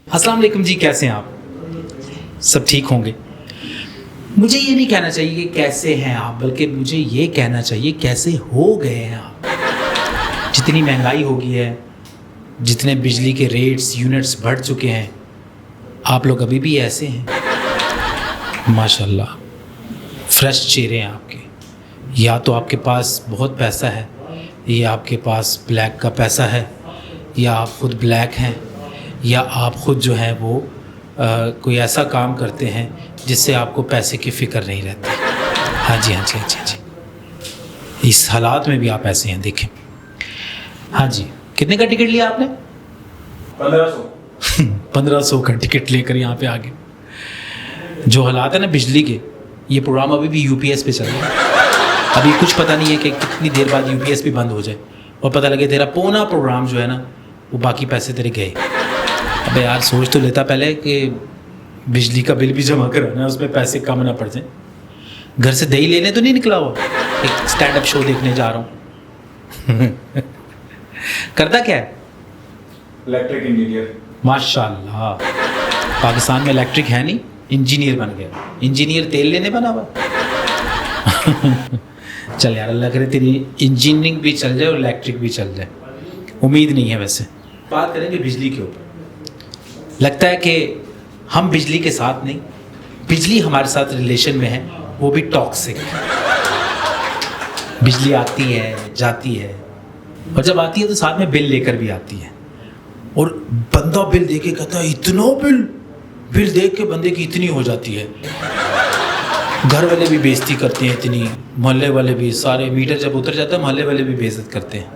अस्सलाम वालेकुम जी, कैसे हैं आप? सब ठीक होंगे। मुझे ये नहीं कहना चाहिए कि कैसे हैं आप, बल्कि मुझे ये कहना चाहिए कैसे हो गए हैं आप। जितनी महंगाई हो गई है, जितने बिजली के रेट्स यूनिट्स बढ़ चुके हैं, आप लोग अभी भी ऐसे हैं। माशाल्लाह, फ्रेश चेहरे हैं आपके। या तो आपके पास बहुत पैसा है, या आपके पास ब्लैक का पैसा है, या आप खुद ब्लैक हैं, या आप खुद जो है वो कोई ऐसा काम करते हैं जिससे आपको पैसे की फ़िक्र नहीं रहती। हाँ जी, हाँ जी, हाँ जी, हाँ जी। इस हालात में भी आप ऐसे हैं, देखें। हाँ जी, कितने का टिकट लिया आपने? 1500। 1500 का टिकट लेकर यहाँ पे आ गए। जो हालात है ना बिजली के, ये प्रोग्राम अभी भी यूपीएस पे चल रहा है। अभी कुछ पता नहीं है कि कितनी देर बाद यूपीएस भी बंद हो जाए और पता लगे तेरा पूरा प्रोग्राम जो है ना वो बाकी पैसे तेरे गए। अबे यार, सोच तो लेता पहले कि बिजली का बिल भी जमा कराना है, उसमें पैसे कम ना पड़ जाए। घर से दही लेने तो नहीं निकला हुआ, एक स्टैंड अप शो देखने जा रहा हूँ। करता क्या है? Electric engineer. माशाल्लाह, पाकिस्तान में इलेक्ट्रिक है नहीं, इंजीनियर बन गया। इंजीनियर तेल लेने बना हुआ। चल यार, अल्लाह करे तेरी इंजीनियरिंग भी चल जाए और इलेक्ट्रिक भी चल जाए। उम्मीद नहीं है। वैसे बात करेंगे बिजली के ऊपर। लगता है कि हम बिजली के साथ नहीं, बिजली हमारे साथ रिलेशन में है, वो भी टॉक्सिक। बिजली आती है, जाती है, और जब आती है तो साथ में बिल लेकर भी आती है। और बंदा बिल देख के कहता है इतना बिल देख के बंदे की इतनी हो जाती है। घर वाले भी बेइज्जती करते हैं इतनी, मोहल्ले वाले भी, सारे मीटर जब उतर जाता है मोहल्ले वाले भी बेइज्जत करते हैं।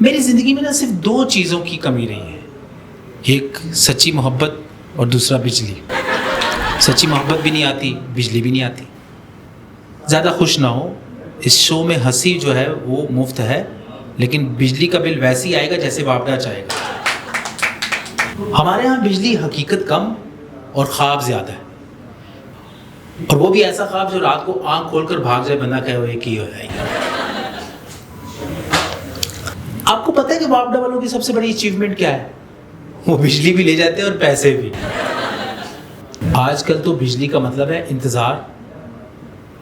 मेरी ज़िंदगी में ना सिर्फ दो चीज़ों की कमी रही है, एक सच्ची मोहब्बत और दूसरा बिजली। सच्ची मोहब्बत भी नहीं आती, बिजली भी नहीं आती। ज़्यादा खुश ना हो, इस शो में हंसी जो है वो मुफ्त है, लेकिन बिजली का बिल वैसे ही आएगा जैसे वापडा चाहेगा। हमारे यहाँ बिजली हकीकत कम और ख्वाब ज़्यादा है, और वो भी ऐसा ख्वाब जो रात को आँख खोलकर भाग जाए, बंदा कहे हुए की हो जाएगा। आपको पता है कि वापडा वालों की सबसे बड़ी अचीवमेंट क्या है? वो बिजली भी ले जाते हैं और पैसे भी। आजकल तो बिजली का मतलब है इंतज़ार,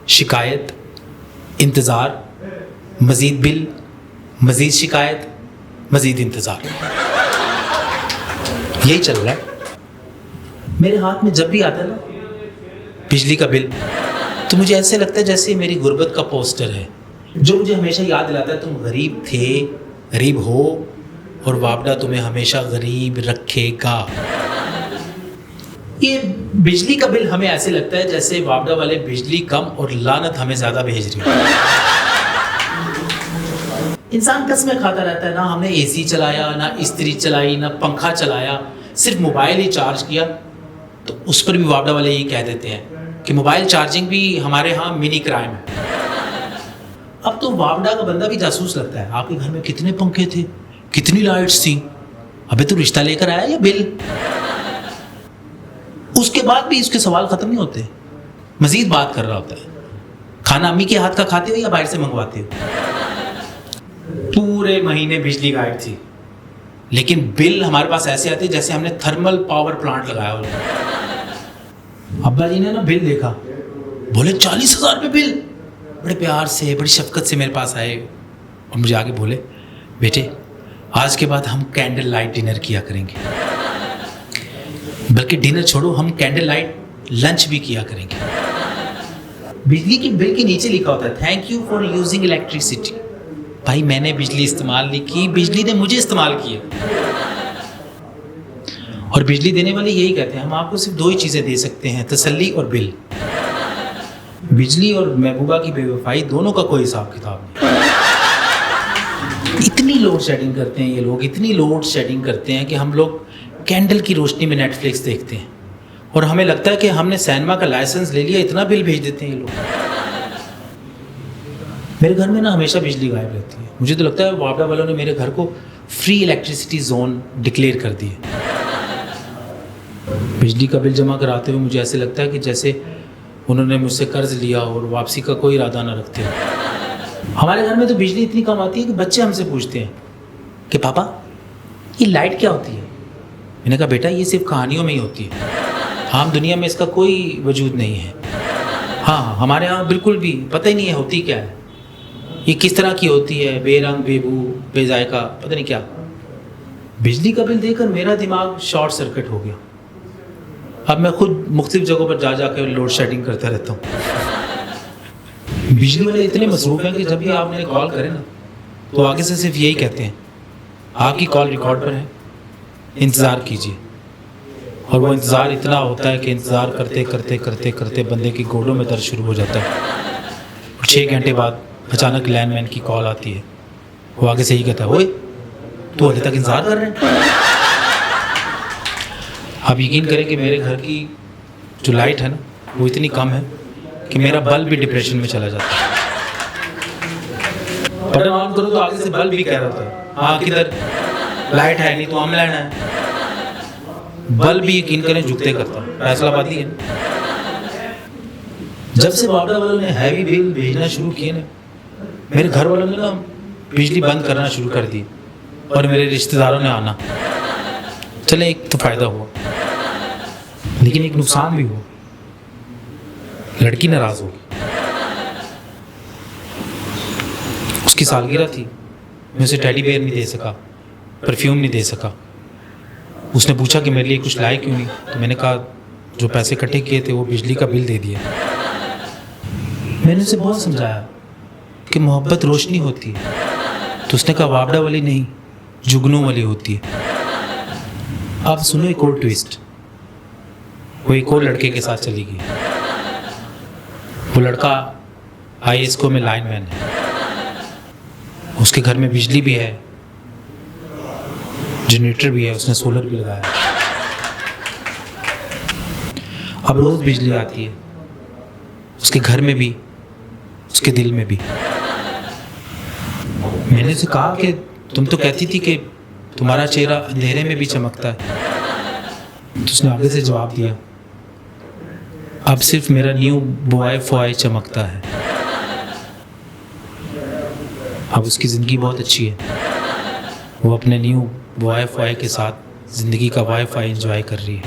शिकायत, इंतज़ार, मज़ीद बिल, मज़ीद शिकायत, मज़ीद इंतज़ार। यही चल रहा है। मेरे हाथ में जब भी आता है ना बिजली का बिल, तो मुझे ऐसे लगता है जैसे मेरी गुर्बत का पोस्टर है, जो मुझे हमेशा याद दिलाता है तुम गरीब थे, गरीब हो, और वापडा तुम्हें हमेशा गरीब रखेगा। ये बिजली का बिल हमें ऐसे लगता है जैसे वापडा वाले बिजली कम और लानत हमें ज़्यादा भेज रही है। इंसान कसमें खाता रहता है, ना हमने एसी चलाया, ना इस्त्री चलाई, ना पंखा चलाया, सिर्फ मोबाइल ही चार्ज किया। तो उस पर भी वापडा वाले यही कह देते हैं कि मोबाइल चार्जिंग भी हमारे यहाँ मिनी क्राइम है। अब तो वापडा का बंदा भी जासूस लगता है। आपके घर में कितने पंखे थे, कितनी लाइट्स थी, अबे तो रिश्ता लेकर आया या बिल? उसके बाद भी इसके सवाल खत्म नहीं होते, मजीद बात कर रहा होता है। खाना अम्मी के हाथ का खाते हो या बाहर से मंगवाते हो? पूरे महीने बिजली गायब थी, लेकिन बिल हमारे पास ऐसे आते जैसे हमने थर्मल पावर प्लांट लगाया हो। अब्बा जी ने ना बिल देखा, बोले 40,000 रुपये बिल। बड़े प्यार से, बड़ी शफकत से मेरे पास आए और मुझे आगे बोले, बेटे आज के बाद हम कैंडल लाइट डिनर किया करेंगे, बल्कि डिनर छोड़ो, हम कैंडल लाइट लंच भी किया करेंगे। बिजली के बिल के नीचे लिखा होता है thank you for using electricity. भाई मैंने बिजली इस्तेमाल नहीं की, बिजली ने मुझे इस्तेमाल किया। और बिजली देने वाले यही कहते हैं हम आपको सिर्फ दो ही चीज़ें दे सकते हैं, तसल्ली और बिल। बिजली और महबूबा की बेवफाई दोनों का कोई हिसाब किताब नहीं। इतनी लोड शेडिंग करते हैं ये लोग, इतनी लोड शेडिंग करते हैं कि हम लोग कैंडल की रोशनी में नेटफ्लिक्स देखते हैं, और हमें लगता है कि हमने सिनेमा का लाइसेंस ले लिया, इतना बिल भेज देते हैं ये लोग। मेरे घर में ना हमेशा बिजली गायब रहती है। मुझे तो लगता है वापडा वालों ने मेरे घर को फ्री इलेक्ट्रिसिटी जोन डिक्लेयर कर दी है। बिजली का बिल जमा कराते हुए मुझे ऐसे लगता है कि जैसे उन्होंने मुझसे कर्ज लिया और वापसी का कोई इरादा ना रखते हो। हमारे घर में तो बिजली इतनी कम आती है कि बच्चे हमसे पूछते हैं कि पापा ये लाइट क्या होती है? मैंने कहा बेटा ये सिर्फ कहानियों में ही होती है, आम दुनिया में इसका कोई वजूद नहीं है। हाँ हमारे यहाँ बिल्कुल भी पता ही नहीं है होती क्या है, ये किस तरह की होती है, बेरंग बेबू बेजायका पता नहीं क्या। बिजली का बिल देकर मेरा दिमाग शॉर्ट सर्किट हो गया। अब मैं खुद मुख्तलिफ जगहों पर जा कर लोड शेडिंग करता रहता हूँ। बिजली वाले इतने मसरूफ़ हैं कि जब भी आपने कॉल करे ना तो आगे से सिर्फ यही कहते हैं आपकी कॉल रिकॉर्ड पर है, इंतज़ार कीजिए। और वो इंतज़ार इतना होता है कि इंतज़ार करते करते करते करते बंदे की गोडों में दर्द शुरू हो जाता है। और 6 घंटे बाद अचानक लैंडमैन की कॉल आती है, वो आगे से ही कहता है ओए तू अभी तक इंतज़ार कर रहे हैं। आप यकीन करें कि मेरे घर की जो लाइट है ना वो इतनी कम है कि मेरा बल्ब भी डिप्रेशन में चला जाता है। बटन ऑन करो तो आगे से बल्ब भी कह रहा होता है हाँ किधर लाइट है नहीं तो हम लेना है। बल्ब भी यकीन करें झुकते करता, फैसलाबादी है। जब से वापडा वालों ने हैवी बिल भेजना शुरू किए ना, मेरे घर वालों ने ना बिजली बंद करना शुरू कर दी और मेरे रिश्तेदारों ने आना। चले एक तो फ़ायदा हुआ, लेकिन एक नुकसान भी हुआ। लड़की नाराज़ होगी, उसकी सालगिरह थी, मैं उसे टेडी बेयर नहीं दे सका, परफ्यूम नहीं दे सका। उसने पूछा कि मेरे लिए कुछ लाए क्यों नहीं, तो मैंने कहा जो पैसे इकट्ठे किए थे वो बिजली का बिल दे दिया। मैंने उसे बहुत समझाया कि मोहब्बत रोशनी होती है, तो उसने कहा वापडा वाली नहीं जुगनू वाली होती है। अब सुनो एक और ट्विस्ट, वो एक और लड़के के साथ चली गई। वो लड़का ISCO में लाइनमैन है, उसके घर में बिजली भी है, जनरेटर भी है, उसने सोलर भी लगाया। अब रोज़ बिजली आती है, उसके घर में भी उसके दिल में भी। मैंने उसे कहा कि तुम तो कहती थी कि तुम्हारा चेहरा अंधेरे में भी चमकता है, तो उसने आगे से जवाब दिया अब सिर्फ मेरा न्यू वाईफाई चमकता है। अब उसकी ज़िंदगी बहुत अच्छी है, वो अपने न्यू वाईफाई के साथ ज़िंदगी का वाईफाई एंजॉय कर रही है।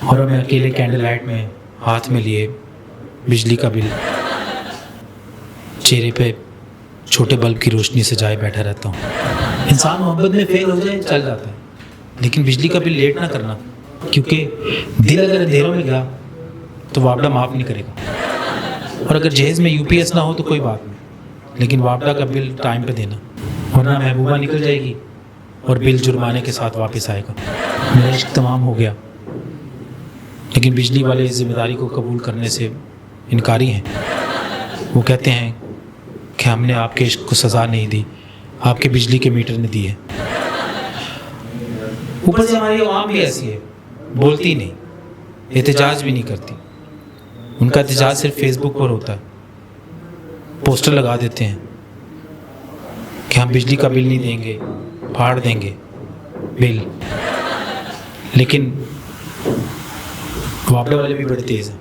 और मैं अकेले कैंडल लाइट में हाथ में लिए बिजली का बिल चेहरे पे छोटे बल्ब की रोशनी से जाए बैठा रहता हूँ। इंसान मोहब्बत में फेल हो जाए चल जाता है, लेकिन बिजली का बिल लेट ना करना, क्योंकि दिल अगर अंधेरों में गया तो वापडा माफ़ नहीं करेगा। और अगर जहेज़ में UPS ना हो तो कोई बात नहीं, लेकिन वापडा का बिल टाइम पे देना, वरना महबूबा निकल जाएगी और बिल जुर्माने के साथ वापस आएगा। मेरा इश्क तमाम हो गया, लेकिन बिजली वाले इस जिम्मेदारी को कबूल करने से इनकारी हैं। वो कहते हैं कि हमने आपके इश्क को सज़ा नहीं दी, आपके बिजली के मीटर ने दी है। ऊपर से हमारी आवाम भी ऐसी है, बोलती नहीं, एहतजाज भी नहीं करती। उनका एहतजाज सिर्फ फेसबुक पर होता है, पोस्टर लगा देते हैं कि हम बिजली का बिल नहीं देंगे, फाड़ देंगे बिल। लेकिन वापडा वाले भी बड़े तेज़ हैं,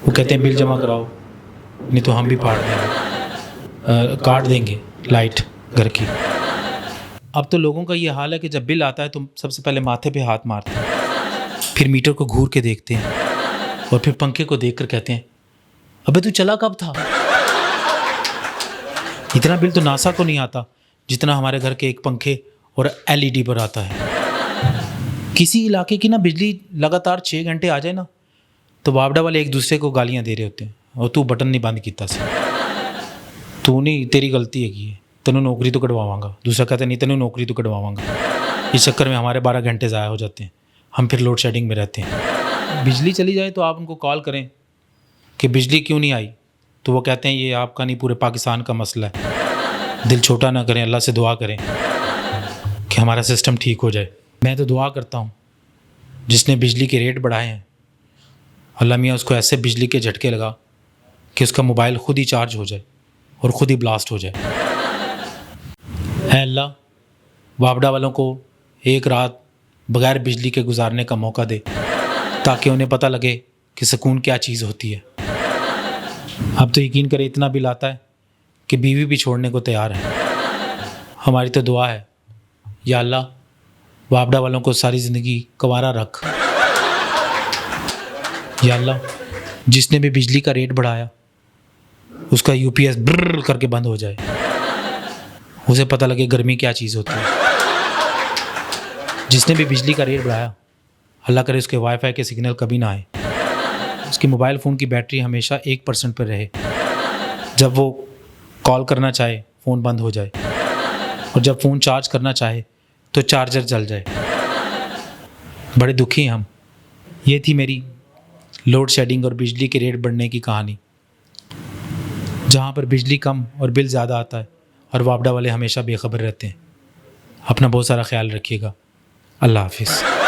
वो कहते हैं बिल जमा कराओ नहीं तो हम भी फाड़ देंगे, काट देंगे लाइट घर की। अब तो लोगों का ये हाल है कि जब बिल आता है तो सबसे पहले माथे पे हाथ मारते हैं, फिर मीटर को घूर के देखते हैं और फिर पंखे को देखकर कहते हैं अबे तू चला कब था। इतना बिल तो नासा को नहीं आता जितना हमारे घर के एक पंखे और LED पर आता है। किसी इलाके की ना बिजली लगातार 6 घंटे आ जाए ना तो वापडा वाले एक दूसरे को गालियां दे रहे होते हैं, और तू बटन नहीं बंद किया सी, तू नहीं, तेरी गलती है कि तेनों नौकरी तो कटवावांगा। दूसरा कहता नहीं तेनों नौकरी तो कटवावांगा। इस चक्कर में हमारे 12 घंटे ज़ाया हो जाते हैं, हम फिर लोड शेडिंग में रहते हैं। बिजली चली जाए तो आप उनको कॉल करें कि बिजली क्यों नहीं आई, तो वो कहते हैं ये आपका नहीं पूरे पाकिस्तान का मसला है। दिल छोटा ना करें, अल्लाह से दुआ करें कि हमारा सिस्टम ठीक हो जाए। मैं तो दुआ करता हूँ जिसने बिजली के रेट बढ़ाए हैं, अल्लाह मियाँ उसको ऐसे बिजली के झटके लगा कि उसका मोबाइल खुद ही चार्ज हो जाए और ख़ुद ही ब्लास्ट हो जाए। है अल्लाह वापडा वालों को एक रात बग़ैर बिजली के गुजारने का मौका दे, ताकि उन्हें पता लगे कि सुकून क्या चीज़ होती है। अब तो यकीन करें इतना बिल आता है कि बीवी भी छोड़ने को तैयार है। हमारी तो दुआ है या अल्लाह वापडा वालों को सारी ज़िंदगी कंवारा रख। या अल्लाह, जिसने भी बिजली का रेट बढ़ाया उसका यूपीएस ब्रर करके बंद हो जाए, उसे पता लगे गर्मी क्या चीज़ होती है। जिसने भी बिजली का रेट बढ़ाया, अल्लाह करे उसके वाईफाई के सिग्नल कभी ना आए, उसके मोबाइल फ़ोन की बैटरी हमेशा 1% पर रहे, जब वो कॉल करना चाहे फ़ोन बंद हो जाए, और जब फ़ोन चार्ज करना चाहे तो चार्जर जल जाए। बड़े दुखी हैं हम। ये थी मेरी लोड शेडिंग और बिजली के रेट बढ़ने की कहानी, जहाँ पर बिजली कम और बिल ज़्यादा आता है और वापडा वाले हमेशा बेखबर रहते हैं। अपना बहुत सारा ख्याल रखिएगा। अल्लाह हाफिज़।